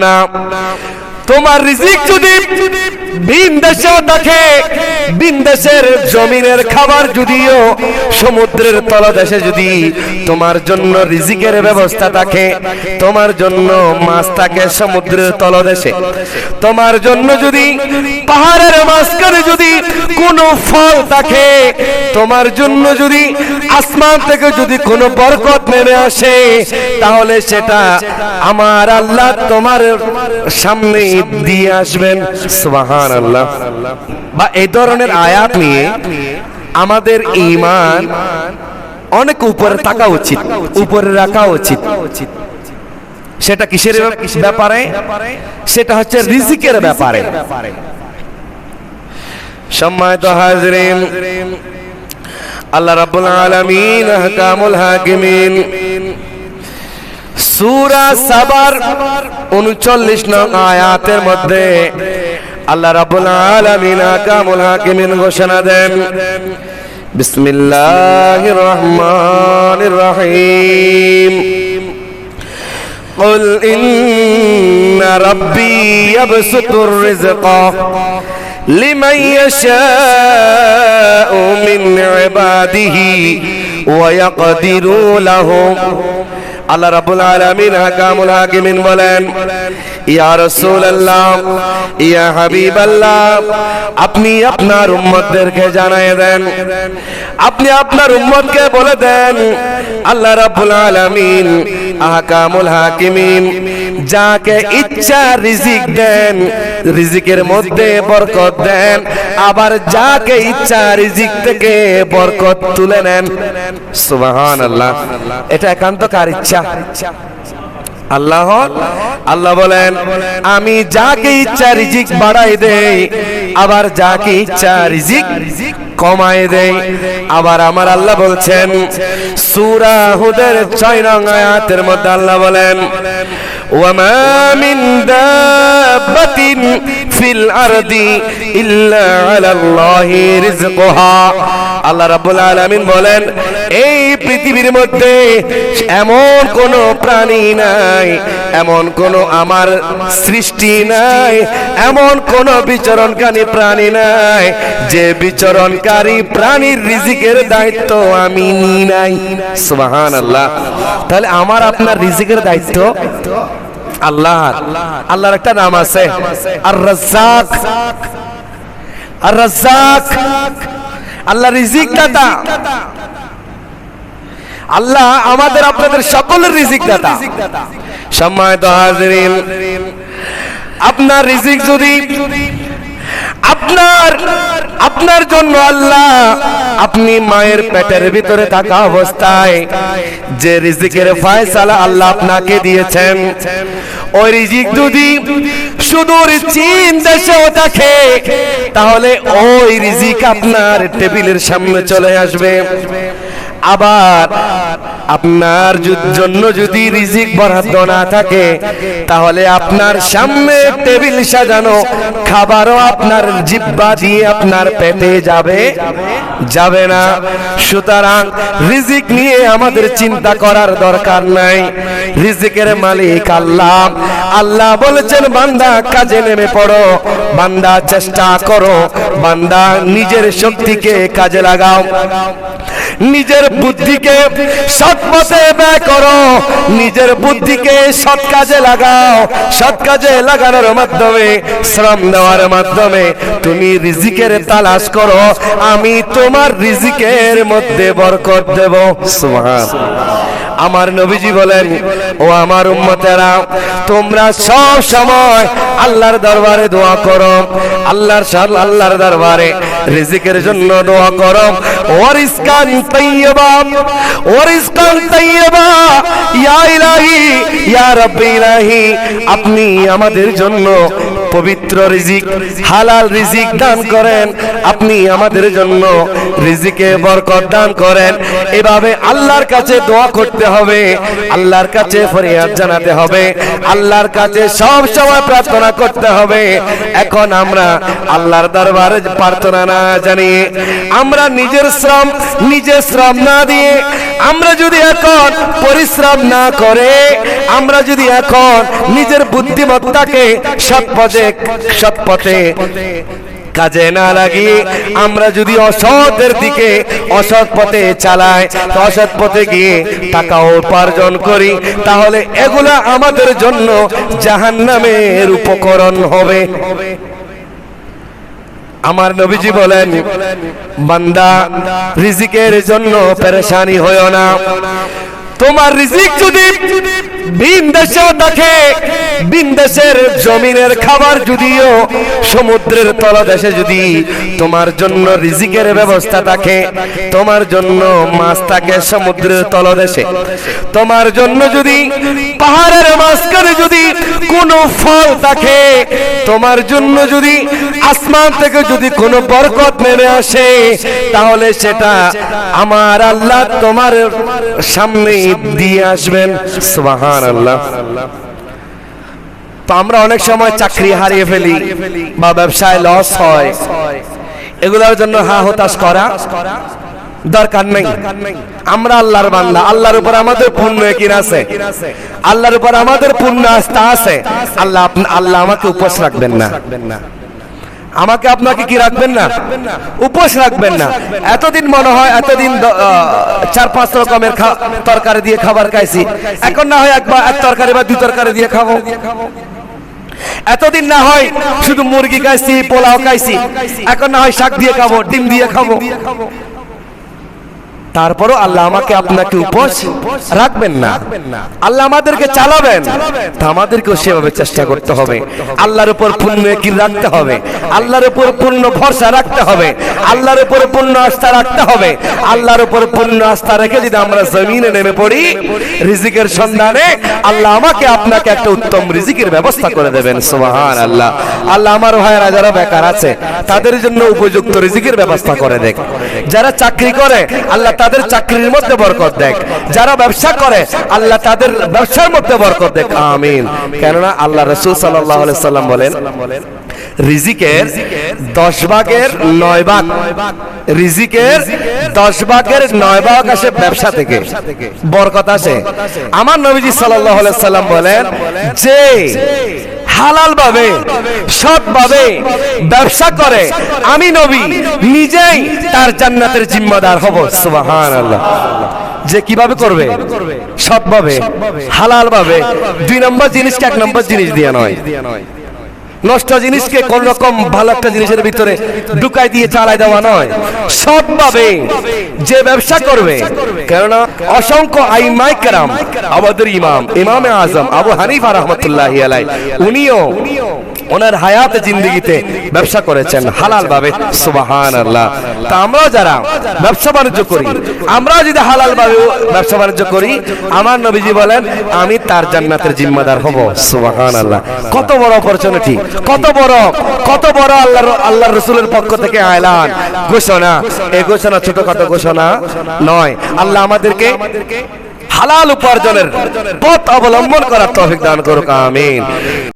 না। তোমার রিজিক যদি ভিন দেশে থাকে, ভিন দেশের জমিনের খাবার যদিও সমুদ্রের তলদেশে যদি তোমার জন্য রিজিকের ব্যবস্থা থাকে, তোমার জন্য মাছ থাকে সমুদ্রের তলদেশে, তোমার জন্য যদি পাহাড়ের মাঝখানে যদি কোনো ফল থাকে, তোমার জন্য যদি আসমান থেকে যদি কোনো বরকত নেমে আসে, তাহলে সেটা আমার আল্লাহ তোমার সামনে দিয়ে আসবেন। সুবহানাল্লাহ। বা এই ধরনের আয়াত নিয়ে আমাদের ঈমান অনেক উপরে থাকা উচিত, উপরে রাখা উচিত। সেটা কিসের ব্যাপারে? সেটা হচ্ছে রিজিকের ব্যাপারে। সম্মানিত হাজরিন, আল্লাহ রাব্বুল আলামিন আহকামুল হাকিমিন সূরা সাবার 39 নং আয়াতের মধ্যে আল্লাহ রাব্বুল আলামিন আহকামুল হাকিমিন ঘোষণা দেন, বিসমিল্লাহির রহমানির রহিম, قل إن ربي يبسط الرزق لمن يشاء من عباده ويقدر له। আল্লাহ রাব্বুল আলামিন হাকামুল হাকিমিন বলেন, ইয়া রাসূলুল্লাহ, ইয়া হাবিবাল্লাহ, আপনি আপনার উম্মতদেরকে জানিয়ে দেন, আপনি আপনার উম্মতকে বলে দেন, আল্লাহ রাব্বুল আলামিন আহকামুল হাকিমিন যাকে ইচ্ছা রিজিক দেন, রিজিকের মধ্যে বরকত দেন, আবার যাকে ইচ্ছা রিজিক থেকে বরকত তুলে নেন। সুবহানাল্লাহ। এটা একান্ত কার ইচ্ছা? আল্লাহ। আল্লাহ বলেন, আমি যাকে ইচ্ছা রিজিক বাড়াই দেই, আবার যাকে ইচ্ছা রিজিক কমায় দেই। আবার আমার আল্লাহ বলছেন সূরা হুদের 6 নং আয়াতের মধ্যে আল্লাহ বলেন, ওয়ামা মিন দাব্বাতিন ফিল আরদি ইল্লা আলাল্লাহি রিজকুহা। আল্লাহ রাব্বুল আলামিন বলেন, এই পৃথিবীর মধ্যে এমন কোন প্রাণী নাই, এমন কোন আমার সৃষ্টি নাই, এমন কোন বিচরণকারী প্রাণী নাই যে বিচরণকারী প্রাণীর রিজিকের দায়িত্ব আমি নিই নাই। সুবহানাল্লাহ। তাহলে আমার আপনার রিজিকের দায়িত্ব আল্লাহ। আল্লাহর একটা নাম আছে আর রাজ্জাক। আর রাজ্জাক আল্লাহ রিজিক দাতা। আল্লাহ আমাদের আপনাদের সকলের রিজিক দাতা। সম্মানিত হাজিরিন, আপনার রিজিক যদি আপনার জন্য আল্লাহ আপনি মায়ের পেটের ভিতরে থাকা অবস্থায় যে রিজিকের ফয়সালা আল্লাহ আপনাকে দিয়েছেন, ওই রিজিক যদি সুদূর চীন দেশেও থাকে, তাহলে ওই রিজিক আপনার টেবিলের সামনে চলে আসবে। আবার আপনার জন্য যদি রিজিক বরাদ্দ না থাকে, তাহলে আপনার সামনে টেবিল সাজানো খাবারও আপনার জিহ্বা দিয়ে আপনার পেটে যাবে না। সুতরাং রিজিক নিয়ে আমাদের চিন্তা করার দরকার নাই। রিজিকের মালিক আল্লাহ। আল্লাহ বলেছেন, বান্দা কাজে নেমে পড়ো, বান্দা চেষ্টা করো, বান্দা নিজের শক্তিকে কাজে লাগাও, নিজের বুদ্ধিকে সৎ পথে ব্যয় করো, নিজের বুদ্ধিকে সৎ কাজে লাগাও। সৎ কাজে লাগানোর মাধ্যমে, শ্রম দেওয়ার মাধ্যমে তুমি রিজিকের তালাশ করো, আমি তোমার রিজিকের মধ্যে বরকত দেব। সুবহানাল্লাহ। আমার নবীজি বলেন, ও আমার উম্মতেরা, তোমরা সব সময় আল্লাহর দরবারে দোয়া করো, আল্লাহর দরবারে রিজিকের জন্য দোয়া করো। ওয়ারিজকান তাইয়্যিবা, ওয়ারিজকান তাইয়্যিবা, ইয়া ইলাহি, ইয়া রাব্বি ইলাহি, আপনি আমাদের জন্য পবিত্র রিজিক, হালাল রিজিক দান করেন। আপনি আমাদের জন্য রিজিকে বরকত দান করেন। এভাবে আল্লাহর কাছে দোয়া করতে হবে, আল্লাহর কাছে ফরিয়াদ জানাতে হবে, আল্লাহর কাছে সব সময় প্রার্থনা করতে হবে। এখন আমরা আল্লাহর দরবারে প্রার্থনা না জানিয়ে, আমরা নিজের শ্রম না দিয়ে, আমরা যদি এখন পরিশ্রম না করে, আমরা যদি এখন নিজের বুদ্ধিমত্তাকে সৎ পথে কাজে না লাগিয়ে আমরা যদি অসতের দিকে অসৎ পথে চালাই, অসৎ পথে গিয়ে টাকা উপার্জন করি, তাহলে এগুলা আমাদের জন্য জাহান্নামের উপকরণ হবে। আমার নবীজি বলেন, বান্দা রিজিকের জন্য পেরেশানি হয়ো না। তোমার রিজিক যদি ভিন দেশে থাকে, ভিন দেশের জমিনের খাবার যদিও সমুদ্রের তলদেশে যদি তোমার জন্য রিজিকের ব্যবস্থা থাকে, তোমার জন্য মাছ থাকে সমুদ্রের তলদেশে, তোমার জন্য যদি পাহাড়ের মাঝখানে যদি কোনো ফল থাকে, তোমার জন্য যদি আসমান থেকে যদি কোনো বরকত নেমে আসে, তাহলে সেটা আমার আল্লাহ তোমার সামনে দিয়ে আসবেন। সুবহানাল্লাহ। তো আমরা অনেক সময় চাকরি হারিয়ে ফেলি বা ব্যবসায় লস হয়, এগুলোর জন্য হতাশ করা দরকার নেই। আমরা আল্লাহর বান্দা, আল্লাহর উপর আমাদের পূর্ণ ইয়াকিন আছে, আল্লাহর উপর আমাদের পূর্ণ আস্থা আছে। আল্লাহ আমাকে উপোস রাখবেন না, আমাকে আপনাকে কি রাখবেন না, উপোস রাখবেন না। এতদিন মনে হয় এতদিন 4-5 রকমের তরকারি দিয়ে খাবার খাইছি, এখন না হয় এক তরকারি বা 2 তরকারি দিয়ে খাবো। এতদিন না হয় শুধু মুরগি খাইছি, পোলাও খাইছি, এখন না হয় শাক দিয়ে খাবো, ডিম দিয়ে খাবো। তারপরও আল্লাহ আমাকে আপনাকে উপোস রাখবেন না, আল্লাহ আমাদেরকে চালাবেন। তা আমাদেরকেও সেভাবে চেষ্টা করতে হবে, আল্লাহর উপর পূর্ণ ইয়াকিন রাখতে হবে, আল্লাহর উপর পূর্ণ ভরসা রাখতে হবে, আল্লাহর উপর পূর্ণ আস্থা রাখতে হবে। আল্লাহর উপর পূর্ণ আস্থা রেখে যদি আমরা জমিনে নেমে পড়ি রিজিকের সন্ধানে, আল্লাহ আমাকে আপনাকে একটা উত্তম রিজিকের ব্যবস্থা করে দেবেন। সুবহানাল্লাহ। আল্লাহ আমার ভাইয়েরা যারা বেকার আছে তাদের জন্য উপযুক্ত রিজিকের ব্যবস্থা করে দেখ। যারা চাকরি করে আল্লাহ তাদের চাকরির মধ্যে বরকত দেখ, যারা ব্যবসা করে আল্লাহ তাদের ব্যবসার মধ্যে বরকত দেখ। আমিন। কেননা আল্লাহ রাসূল সাল্লাল্লাহু আলাইহি সাল্লাম বলেন, রিজিকের 10 ভাগের 9 ভাগ, রিজিকের 10 ভাগের 9 ভাগ আসে ব্যবসা থেকে, বরকত আসে। আমার নবীজি সাল্লাল্লাহু আলাইহি সাল্লাম বলেন, যে হালাল ভাবে সৎ ভাবে ব্যবসা করে, আমি নবী নিজেই তার জান্নাতের জিম্মাদার হব। সুবহানাল্লাহ। যে কিভাবে করবে, সৎ ভাবে হালাল ভাবে, 2 নম্বর জিনিসকে 1 নম্বর জিনিস দিয়ে নয়, নষ্ট জিনিসকে কোন রকম ভালো একটা জিনিসের ভিতরে ঢুকাই দিয়ে চালাই দেওয়া নয়, সৎভাবে যে ব্যবসা করবে। কেননা অসংখ্য আইমায়ে কেরাম, আমাদের ইমামে আজম আবু হানিফা রাহমাতুল্লাহি আলাইহি, উনিও ওনার হায়াত জিন্দেগিতে ব্যবসা করেছেন হালাল ভাবে। সুবহানাল্লাহ। তা আমরা যারা ব্যবসা বাণিজ্য করি, আমরা যদি হালাল ভাবে ব্যবসা বাণিজ্য করি, আমার নবীজি বলেন আমি তার জান্নাতের জিম্মাদার হব। সুবহানাল্লাহ। কত বড় অপরচুনিটি, কত বড় আল্লাহর রাসূলের পক্ষ থেকে এলান, ঘোষণা। এই ঘোষণা ছোটখাটো ঘোষণা নয়। আল্লাহ আমাদেরকে হালাল উপার্জনের পথ অবলম্বন করার তৌফিক দান করুক। আমিন।